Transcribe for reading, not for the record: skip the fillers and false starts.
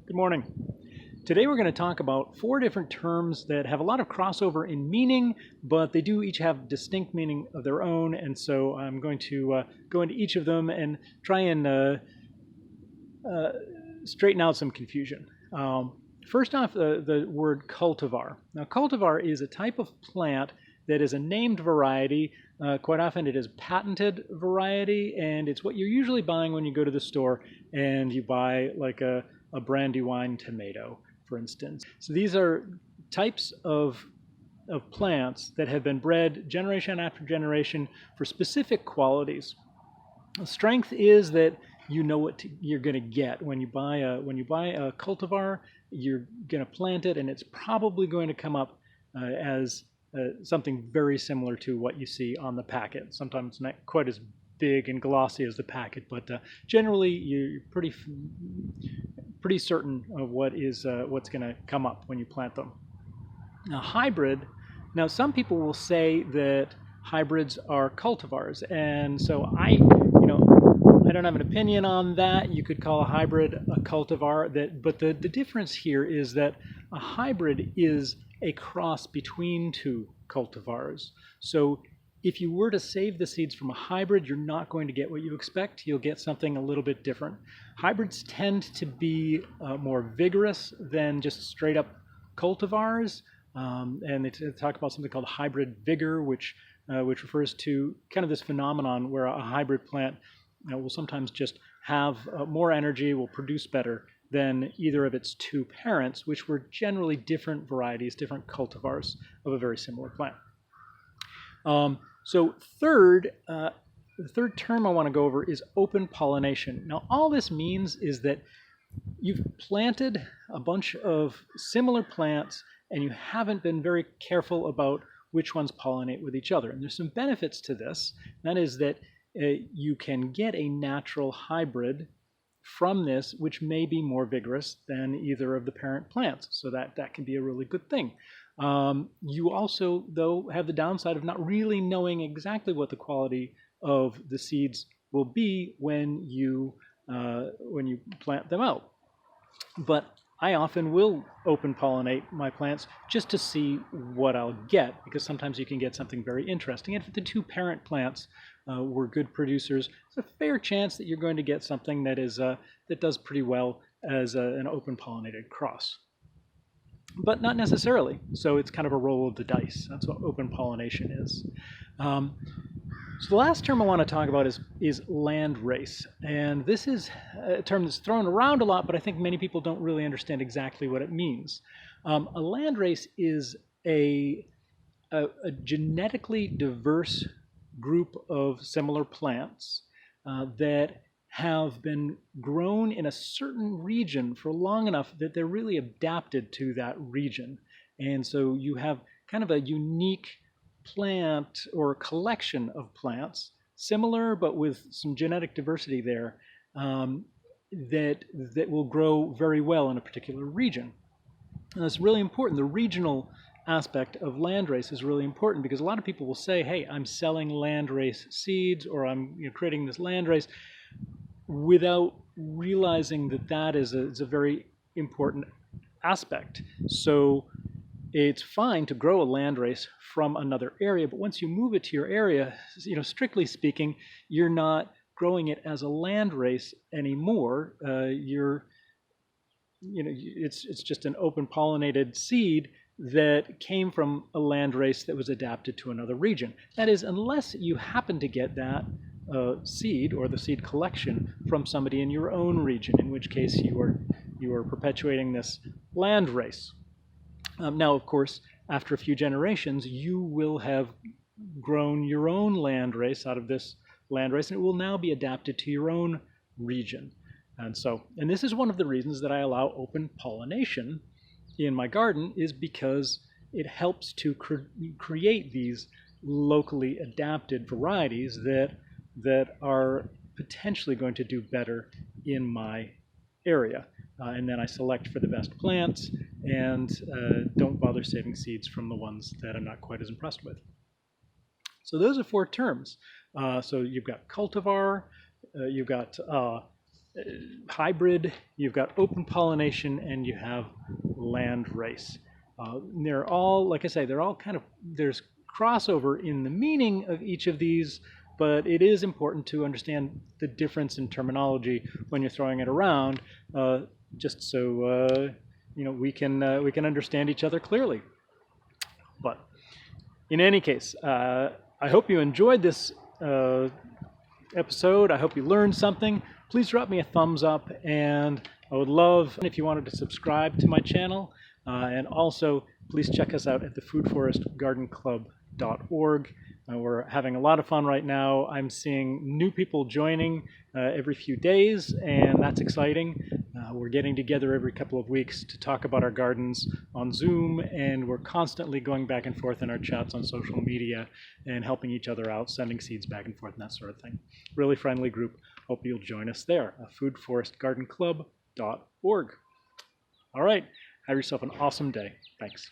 Good morning. Today we're going to talk about four different terms that have a lot of crossover in meaning, but they do each have distinct meaning of their own, and so I'm going to go into each of them and try and straighten out some confusion. First off, the word cultivar. Now, cultivar is a type of plant that is a named variety. Quite often it is a patented variety, and it's what you're usually buying when you go to the store and you buy like a brandywine tomato, for instance. So these are types of plants that have been bred generation after generation for specific qualities. The strength is that you know what you're going to get when you buy a cultivar. You're going to plant it, and it's probably going to come up as something very similar to what you see on the packet. Sometimes not quite as big and glossy as the packet, but generally you're pretty certain of what's going to come up when you plant them. Now, hybrid. Now, some people will say that hybrids are cultivars, and so I don't have an opinion on that. You could call a hybrid a cultivar. But the difference here is that a hybrid is a cross between two cultivars. So if you were to save the seeds from a hybrid, you're not going to get what you expect. You'll get something a little bit different. Hybrids tend to be more vigorous than just straight up cultivars. And they talk about something called hybrid vigor, which refers to kind of this phenomenon where a hybrid plant will sometimes just have more energy, will produce better than either of its two parents, which were generally different varieties, different cultivars of a very similar plant. So the third term I want to go over is open pollination. Now, all this means is that you've planted a bunch of similar plants and you haven't been very careful about which ones pollinate with each other. And there's some benefits to this. That is that you can get a natural hybrid from this, which may be more vigorous than either of the parent plants. So that can be a really good thing. You also, though, have the downside of not really knowing exactly what the quality of the seeds will be when you plant them out. But I often will open pollinate my plants just to see what I'll get, because sometimes you can get something very interesting. And if the two parent plants were good producers, there's a fair chance that you're going to get something that does pretty well as an open pollinated cross. But not necessarily. So it's kind of a roll of the dice. That's what open pollination is. So the last term I want to talk about is landrace. And this is a term that's thrown around a lot, but I think many people don't really understand exactly what it means. A landrace is a genetically diverse group of similar plants that have been grown in a certain region for long enough that they're really adapted to that region. And so you have kind of a unique plant or collection of plants, similar but with some genetic diversity there, that will grow very well in a particular region. And that's really important. The regional aspect of landrace is really important because a lot of people will say, hey, I'm selling landrace seeds, or I'm creating this landrace, without realizing that is a very important aspect. So it's fine to grow a landrace from another area, but once you move it to your area, strictly speaking, you're not growing it as a landrace anymore. It's just an open pollinated seed that came from a landrace that was adapted to another region. That is, unless you happen to get that seed or the seed collection from somebody in your own region, in which case you are perpetuating this landrace. Now, of course, after a few generations, you will have grown your own landrace out of this landrace, and it will now be adapted to your own region. And this is one of the reasons that I allow open pollination in my garden, is because it helps to create these locally adapted varieties that are potentially going to do better in my area. And then I select for the best plants and don't bother saving seeds from the ones that I'm not quite as impressed with. So those are four terms. So you've got cultivar, you've got hybrid, you've got open pollination, and you have landrace. They're all, like I say, they're all kind of, there's crossover in the meaning of each of these, but it is important to understand the difference in terminology when you're throwing it around, just so we can understand each other clearly. But in any case, I hope you enjoyed this episode. I hope you learned something. Please drop me a thumbs up, and I would love if you wanted to subscribe to my channel. And also, please check us out at the foodforestgardenclub.org. We're having a lot of fun right now. I'm seeing new people joining every few days, and that's exciting. We're getting together every couple of weeks to talk about our gardens on Zoom, and we're constantly going back and forth in our chats on social media and helping each other out, sending seeds back and forth and that sort of thing. Really friendly group. Hope you'll join us there, foodforestgardenclub.org. All right. Have yourself an awesome day. Thanks.